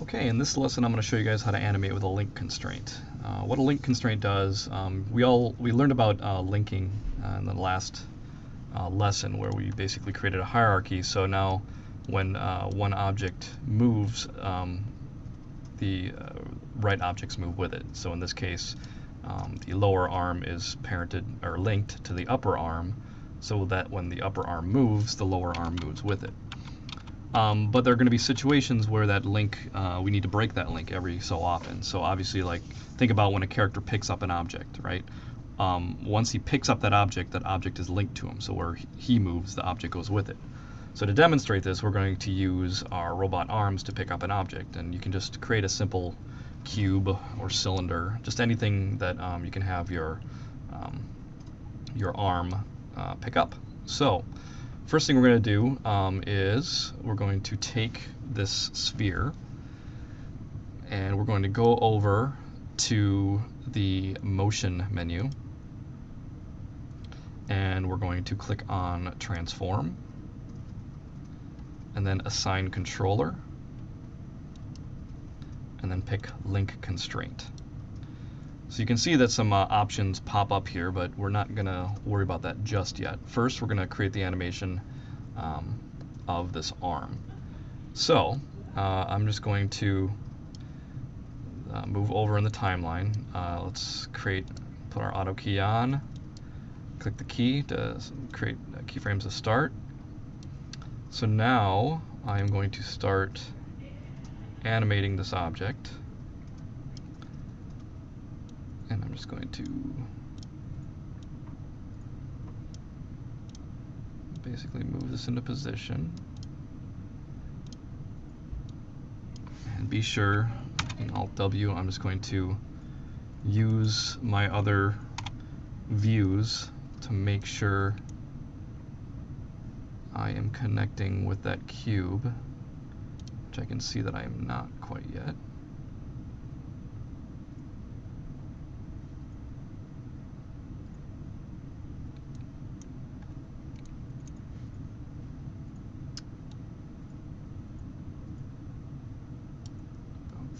Okay, in this lesson I'm going to show you guys how to animate with a link constraint. What a link constraint does, we learned about linking in the last lesson, where we basically created a hierarchy. So now when one object moves, the right objects move with it. So in this case, the lower arm is parented or linked to the upper arm, so that when the upper arm moves, the lower arm moves with it. But there are going to be situations where that link, we need to break that link every so often. So obviously, like, think about when a character picks up an object, right? Once he picks up that object is linked to him. So where he moves, the object goes with it. So to demonstrate this, we're going to use our robot arms to pick up an object. And you can just create a simple cube or cylinder, just anything that you can have your arm pick up. So first thing we're going to do is we're going to take this sphere and we're going to go over to the motion menu, and we're going to click on transform and then assign controller, and then pick link constraint. So you can see that some options pop up here, but we're not going to worry about that just yet. First, we're going to create the animation of this arm. So I'm just going to move over in the timeline. Let's put our auto key on, click the key to create keyframes to start. So now I'm going to start animating this object. And I'm just going to basically move this into position. And be sure, in Alt-W, I'm just going to use my other views to make sure I am connecting with that cube, which I can see that I am not quite yet.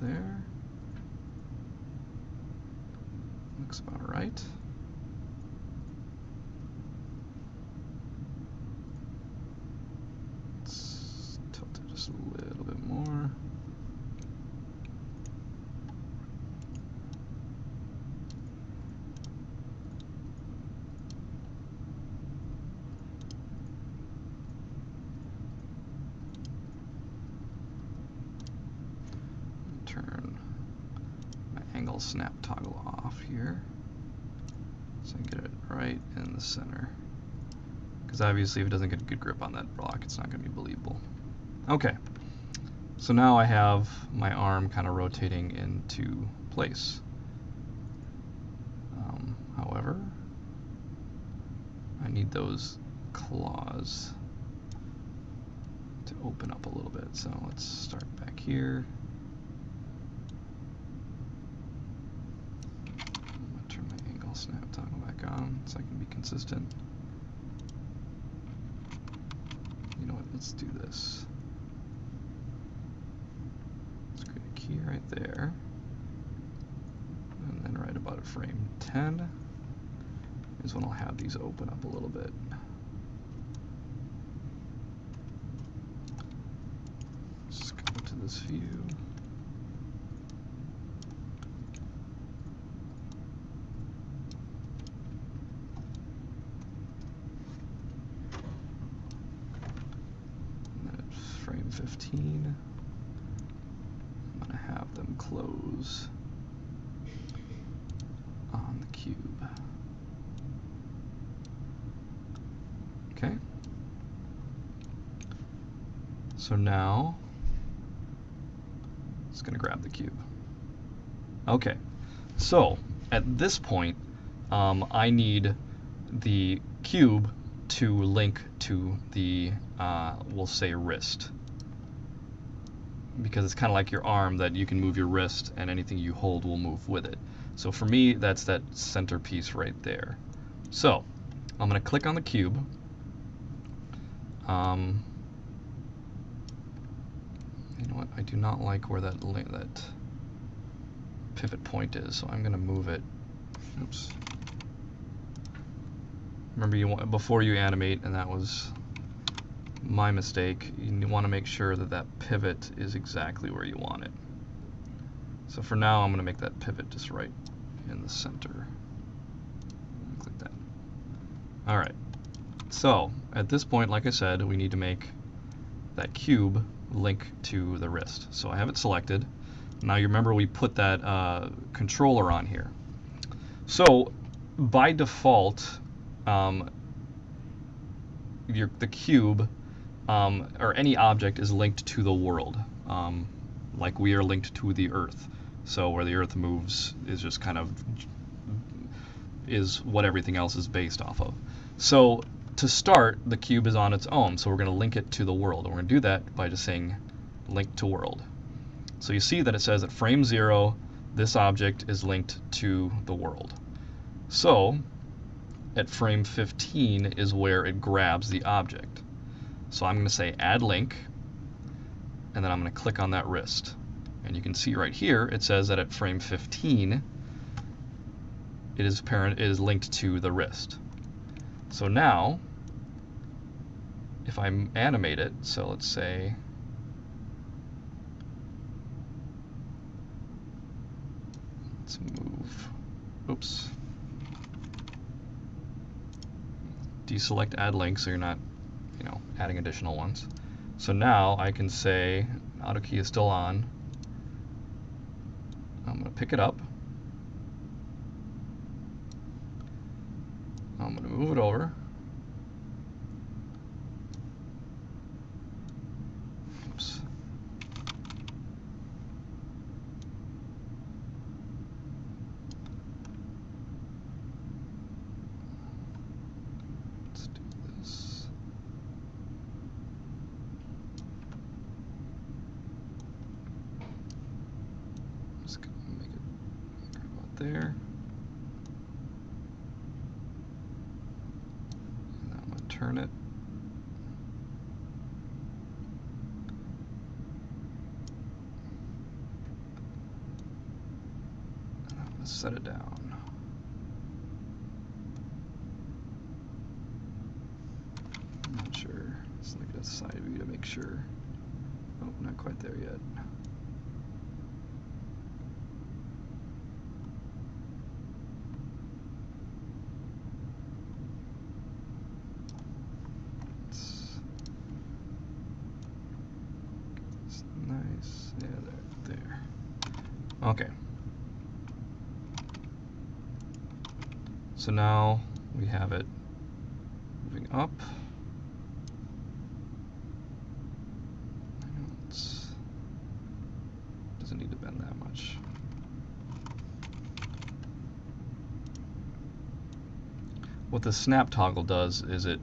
There. Looks about right. Let's tilt it just a little bit more. Turn my angle snap toggle off here so I get it right in the center, because obviously if it doesn't get a good grip on that block, it's not going to be believable. Okay, so now I have my arm kind of rotating into place. However, I need those claws to open up a little bit, so let's start back here. Snap toggle back on so I can be consistent. You know what, let's do this. Let's create a key right there. And then right about at frame 10 is when I'll have these open up a little bit. Just go to this view. Frame 15, I'm going to have them close on the cube. Okay. So now it's going to grab the cube. Okay. So at this point, I need the cube to link to the, we'll say, wrist, because it's kind of like your arm, that you can move your wrist and anything you hold will move with it. So for me, that's that center piece right there. So I'm going to click on the cube. you know what? I do not like where that pivot point is, so I'm going to move it. Oops. Remember, before you animate, and that was my mistake, you want to make sure that that pivot is exactly where you want it. So for now, I'm going to make that pivot just right in the center. Click that. All right. So at this point, like I said, we need to make that cube link to the wrist. So I have it selected. Now you remember we put that controller on here. So by default, the cube or any object is linked to the world, like we are linked to the Earth. So where the Earth moves is just kind of is what everything else is based off of. So to start, the cube is on its own, so we're going to link it to the world, and we're going to do that by just saying link to world. So you see that it says at frame 0, this object is linked to the world. So at frame 15 is where it grabs the object. So I'm going to say add link, and then I'm going to click on that wrist. And you can see right here it says that at frame 15 it is linked to the wrist. So now if I animate it, so let's say let's move, oops, deselect add link so you're not, adding additional ones. So now I can say auto key is still on. I'm going to pick it up. I'm going to move it over. Oops. Let's do this. I'm just going to make it about there. And I'm going to turn it. Set it down. I'm not sure. Let's look at the side view to make sure. Oh, not quite there yet. It's nice. Yeah, there. Okay. So now we have it moving up. Doesn't need to bend that much. What the snap toggle does is it,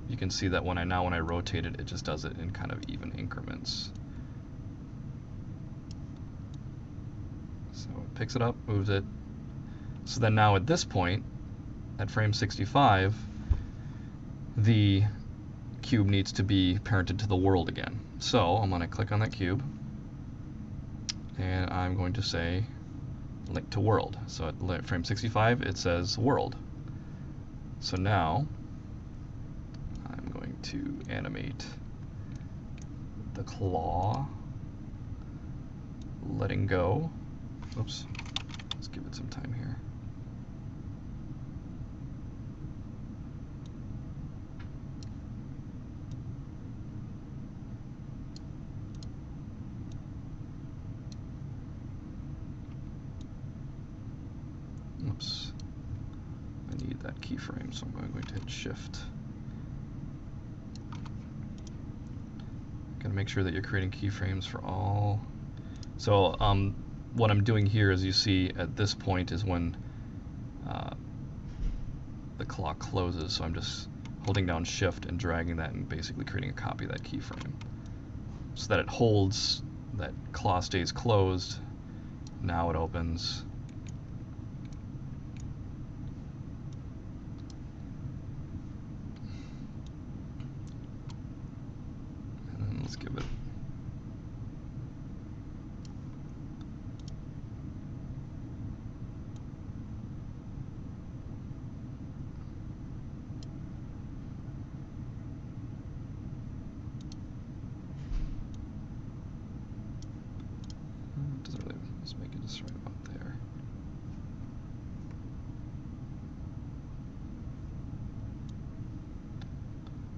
you can see that when I rotate it, it just does it in kind of even increments. So it picks it up, moves it. So then now at this point, at frame 65, the cube needs to be parented to the world again. So I'm going to click on that cube, and I'm going to say link to world. So at frame 65 it says world. So now I'm going to animate the claw letting go. Oops, let's give it some time here. Oops, I need that keyframe, so I'm going to hit shift. Gotta make sure that you're creating keyframes for all. So what I'm doing here, as you see at this point, is when the clock closes, so I'm just holding down shift and dragging that and basically creating a copy of that keyframe so that it holds, that claw stays closed. Now it opens. And then let's give it doesn't really, let's make it just right about there.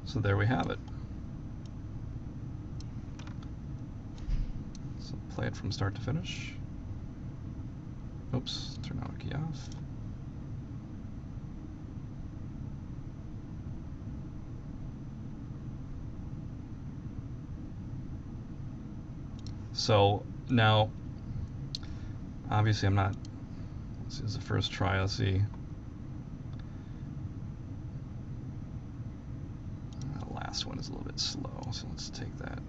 So there we have it. So play it from start to finish. Oops, turn auto key off. So now, obviously I'm not, this is the first try, let's see. The last one is a little bit slow, so let's take that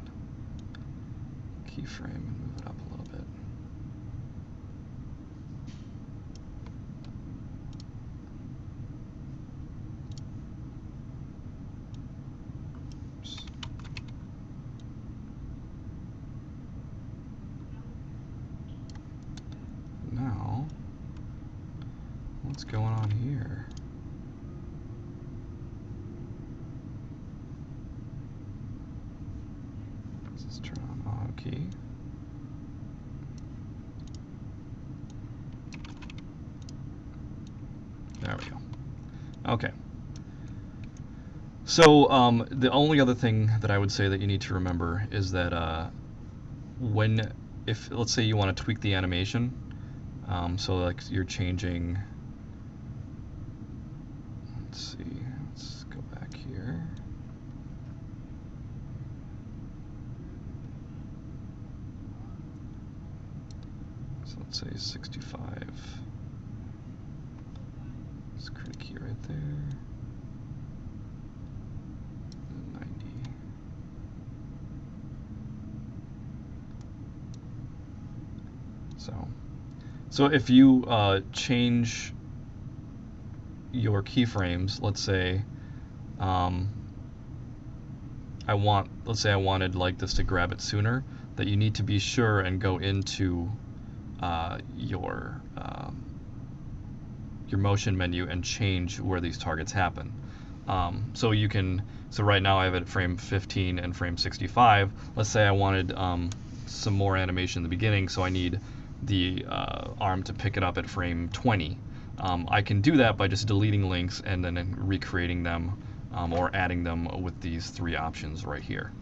keyframe and move it up a little bit. Now, what's going on here? Let's just turn on auto key. There we go. Okay. So the only other thing that I would say that you need to remember is that if let's say you want to tweak the animation, so like you're changing, let's see, let's go back here. So let's say 65. Let's create a key right there. And 90. So if you change your keyframes, let's say let's say I wanted like this to grab it sooner, that you need to be sure and go into your motion menu and change where these targets happen. So right now I have it at frame 15 and frame 65. Let's say I wanted some more animation in the beginning, so I need the arm to pick it up at frame 20. I can do that by just deleting links and then recreating them or adding them with these three options right here.